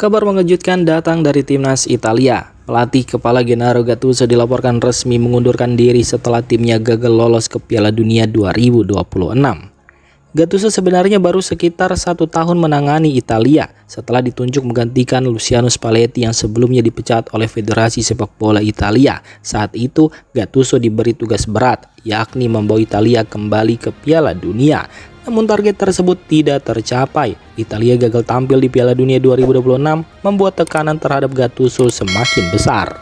Kabar mengejutkan datang dari timnas Italia. Pelatih kepala Gennaro Gattuso dilaporkan resmi mengundurkan diri setelah timnya gagal lolos ke Piala Dunia 2026. Gattuso sebenarnya baru sekitar 1 tahun menangani Italia setelah ditunjuk menggantikan Luciano Spalletti yang sebelumnya dipecat oleh Federasi Sepak Bola Italia. Saat itu Gattuso diberi tugas berat, yakni membawa Italia kembali ke Piala Dunia. Namun target tersebut tidak tercapai. Italia gagal tampil di Piala Dunia 2026 membuat tekanan terhadap Gattuso semakin besar.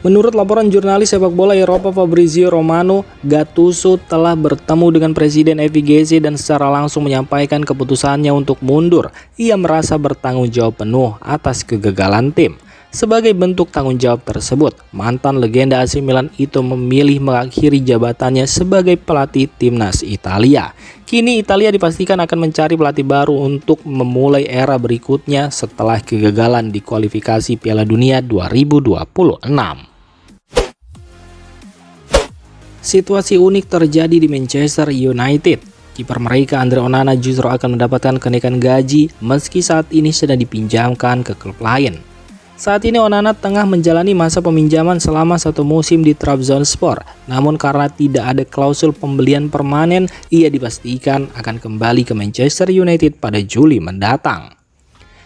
Menurut laporan jurnalis sepak bola Eropa Fabrizio Romano, Gattuso telah bertemu dengan Presiden FIGC dan secara langsung menyampaikan keputusannya untuk mundur. Ia merasa bertanggung jawab penuh atas kegagalan tim. Sebagai bentuk tanggung jawab tersebut, mantan legenda AC Milan itu memilih mengakhiri jabatannya sebagai pelatih timnas Italia. Kini Italia dipastikan akan mencari pelatih baru untuk memulai era berikutnya setelah kegagalan di kualifikasi Piala Dunia 2026. Situasi unik terjadi di Manchester United. Kiper mereka Andre Onana justru akan mendapatkan kenaikan gaji meski saat ini sedang dipinjamkan ke klub lain. Saat ini Onana tengah menjalani masa peminjaman selama 1 musim di Trabzonspor. Namun karena tidak ada klausul pembelian permanen, ia dipastikan akan kembali ke Manchester United pada Juli mendatang.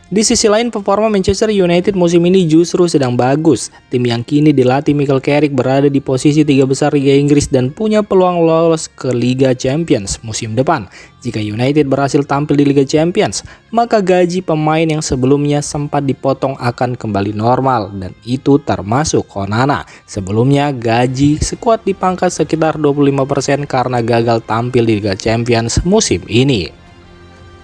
Di sisi lain, performa Manchester United musim ini justru sedang bagus. Tim yang kini dilatih Michael Carrick berada di posisi 3 besar Liga Inggris dan punya peluang lolos ke Liga Champions musim depan. Jika United berhasil tampil di Liga Champions, maka gaji pemain yang sebelumnya sempat dipotong akan kembali normal, dan itu termasuk Onana. Sebelumnya gaji skuad dipangkas sekitar 25% karena gagal tampil di Liga Champions musim ini.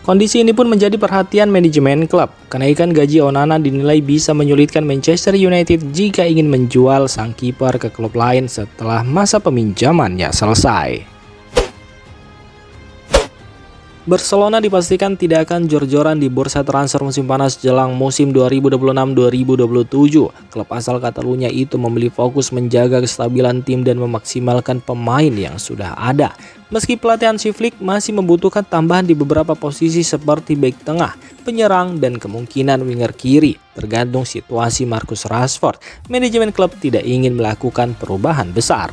Kondisi ini pun menjadi perhatian manajemen klub. Kenaikan gaji Onana dinilai bisa menyulitkan Manchester United jika ingin menjual sang kiper ke klub lain setelah masa peminjamannya selesai. Barcelona dipastikan tidak akan jor-joran di bursa transfer musim panas jelang musim 2026-2027. Klub asal Catalunya itu memilih fokus menjaga kestabilan tim dan memaksimalkan pemain yang sudah ada. Meski pelatih Hansi Flick masih membutuhkan tambahan di beberapa posisi seperti bek tengah, penyerang, dan kemungkinan winger kiri, tergantung situasi Marcus Rashford, manajemen klub tidak ingin melakukan perubahan besar.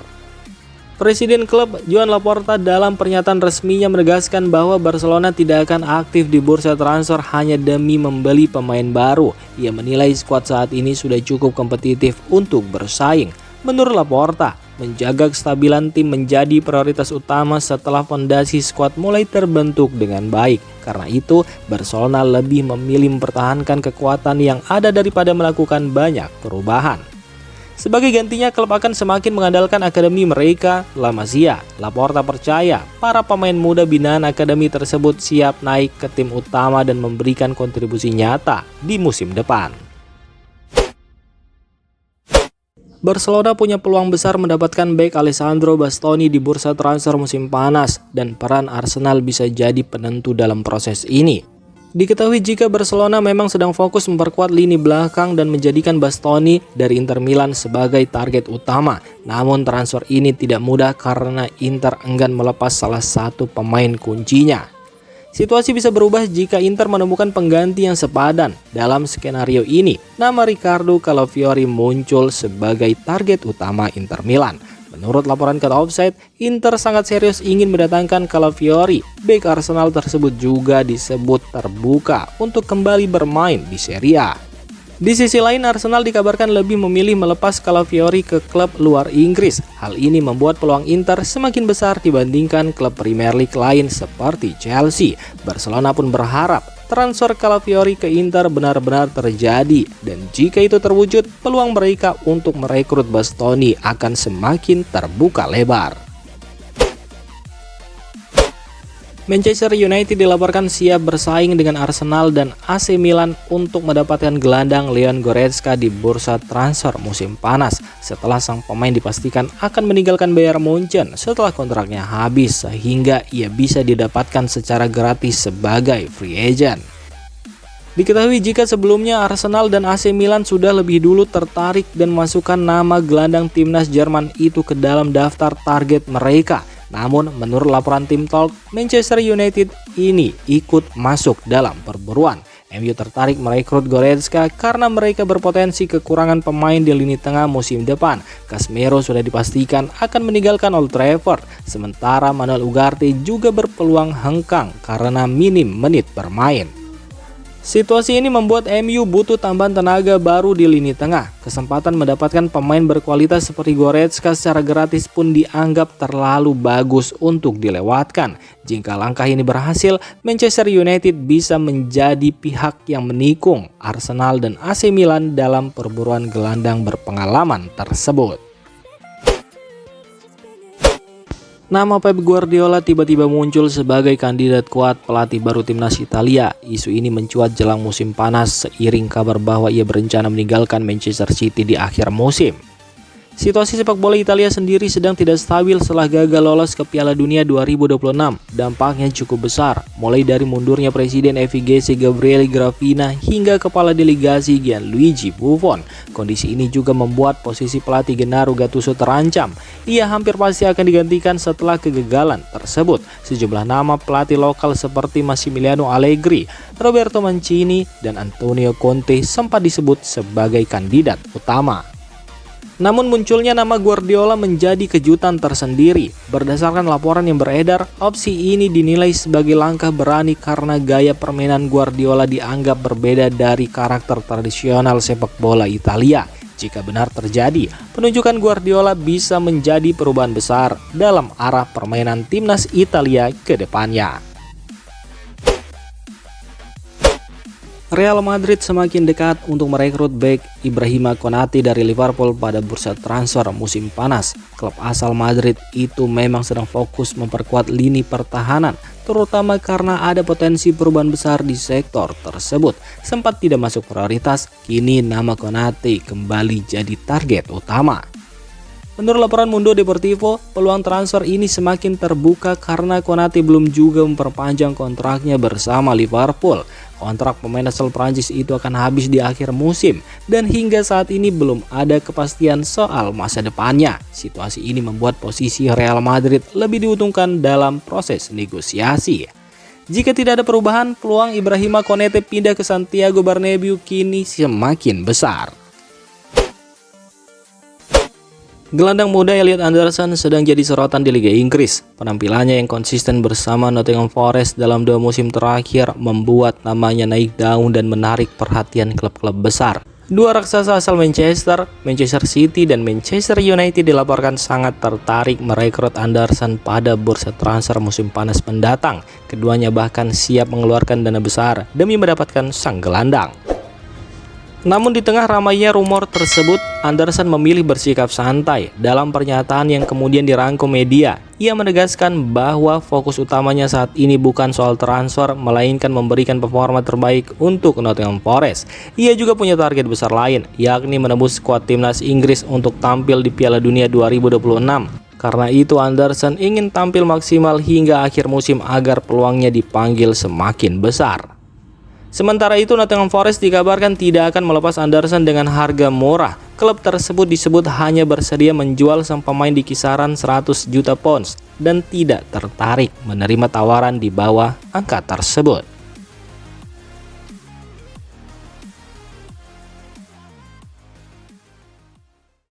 Presiden klub Joan Laporta dalam pernyataan resminya menegaskan bahwa Barcelona tidak akan aktif di bursa transfer hanya demi membeli pemain baru. Ia menilai skuad saat ini sudah cukup kompetitif untuk bersaing. Menurut Laporta, menjaga kestabilan tim menjadi prioritas utama setelah fondasi skuad mulai terbentuk dengan baik. Karena itu, Barcelona lebih memilih mempertahankan kekuatan yang ada daripada melakukan banyak perubahan. Sebagai gantinya, klub akan semakin mengandalkan akademi mereka, La Masia. Laporta percaya para pemain muda binaan akademi tersebut siap naik ke tim utama dan memberikan kontribusi nyata di musim depan. Barcelona punya peluang besar mendapatkan bek Alessandro Bastoni di bursa transfer musim panas, dan peran Arsenal bisa jadi penentu dalam proses ini. Diketahui jika Barcelona memang sedang fokus memperkuat lini belakang dan menjadikan Bastoni dari Inter Milan sebagai target utama. Namun transfer ini tidak mudah karena Inter enggan melepas salah satu pemain kuncinya. Situasi bisa berubah jika Inter menemukan pengganti yang sepadan. Dalam skenario ini, nama Riccardo Calafiori muncul sebagai target utama Inter Milan. Menurut laporan Cut Offside, Inter sangat serius ingin mendatangkan Calafiori. Bek Arsenal tersebut juga disebut terbuka untuk kembali bermain di Serie A. Di sisi lain, Arsenal dikabarkan lebih memilih melepas Calafiori ke klub luar Inggris. Hal ini membuat peluang Inter semakin besar dibandingkan klub Premier League lain seperti Chelsea. Barcelona pun berharap transfer Calafiori ke Inter benar-benar terjadi, dan jika itu terwujud, peluang mereka untuk merekrut Bastoni akan semakin terbuka lebar. Manchester United dilaporkan siap bersaing dengan Arsenal dan AC Milan untuk mendapatkan gelandang Leon Goretzka di bursa transfer musim panas setelah sang pemain dipastikan akan meninggalkan Bayern Munchen setelah kontraknya habis, sehingga ia bisa didapatkan secara gratis sebagai free agent. Diketahui jika sebelumnya Arsenal dan AC Milan sudah lebih dulu tertarik dan masukkan nama gelandang timnas Jerman itu ke dalam daftar target mereka. Namun menurut laporan tim Talk, Manchester United ini ikut masuk dalam perburuan. MU tertarik merekrut Goretzka karena mereka berpotensi kekurangan pemain di lini tengah musim depan. Casemiro sudah dipastikan akan meninggalkan Old Trafford, sementara Manuel Ugarte juga berpeluang hengkang karena minim menit bermain. Situasi ini membuat MU butuh tambahan tenaga baru di lini tengah. Kesempatan mendapatkan pemain berkualitas seperti Goretzka secara gratis pun dianggap terlalu bagus untuk dilewatkan. Jika langkah ini berhasil, Manchester United bisa menjadi pihak yang menikung Arsenal dan AC Milan dalam perburuan gelandang berpengalaman tersebut. Nama Pep Guardiola tiba-tiba muncul sebagai kandidat kuat pelatih baru timnas Italia. Isu ini mencuat jelang musim panas seiring kabar bahwa ia berencana meninggalkan Manchester City di akhir musim. Situasi sepak bola Italia sendiri sedang tidak stabil setelah gagal lolos ke Piala Dunia 2026. Dampaknya cukup besar, mulai dari mundurnya Presiden FIGC Gabriele Gravina hingga kepala delegasi Gianluigi Buffon. Kondisi ini juga membuat posisi pelatih Gennaro Gattuso terancam. Ia hampir pasti akan digantikan setelah kegagalan tersebut. Sejumlah nama pelatih lokal seperti Massimiliano Allegri, Roberto Mancini, dan Antonio Conte sempat disebut sebagai kandidat utama. Namun munculnya nama Guardiola menjadi kejutan tersendiri. Berdasarkan laporan yang beredar, opsi ini dinilai sebagai langkah berani karena gaya permainan Guardiola dianggap berbeda dari karakter tradisional sepak bola Italia. Jika benar terjadi, penunjukan Guardiola bisa menjadi perubahan besar dalam arah permainan timnas Italia ke depannya. Real Madrid semakin dekat untuk merekrut bek Ibrahima Konate dari Liverpool pada bursa transfer musim panas. Klub asal Madrid itu memang sedang fokus memperkuat lini pertahanan, terutama karena ada potensi perubahan besar di sektor tersebut. Sempat tidak masuk prioritas, kini nama Konate kembali jadi target utama. Menurut laporan Mundo Deportivo, peluang transfer ini semakin terbuka karena Konate belum juga memperpanjang kontraknya bersama Liverpool. Kontrak pemain asal Prancis itu akan habis di akhir musim dan hingga saat ini belum ada kepastian soal masa depannya. Situasi ini membuat posisi Real Madrid lebih diuntungkan dalam proses negosiasi. Jika tidak ada perubahan, peluang Ibrahima Konate pindah ke Santiago Bernabeu kini semakin besar. Gelandang muda Elliot Anderson sedang jadi sorotan di Liga Inggris. Penampilannya yang konsisten bersama Nottingham Forest dalam 2 musim terakhir membuat namanya naik daun dan menarik perhatian klub-klub besar. Dua raksasa asal Manchester City dan Manchester United dilaporkan sangat tertarik merekrut Anderson pada bursa transfer musim panas mendatang. Keduanya bahkan siap mengeluarkan dana besar demi mendapatkan sang gelandang. Namun di tengah ramainya rumor tersebut, Anderson memilih bersikap santai. Dalam pernyataan yang kemudian dirangkum media, ia menegaskan bahwa fokus utamanya saat ini bukan soal transfer, melainkan memberikan performa terbaik untuk Nottingham Forest. Ia juga punya target besar lain, yakni menembus skuad timnas Inggris untuk tampil di Piala Dunia 2026. Karena itu Anderson ingin tampil maksimal hingga akhir musim agar peluangnya dipanggil semakin besar. Sementara itu Nottingham Forest dikabarkan tidak akan melepas Anderson dengan harga murah. Klub tersebut disebut hanya bersedia menjual sang pemain di kisaran 100 juta pounds dan tidak tertarik menerima tawaran di bawah angka tersebut.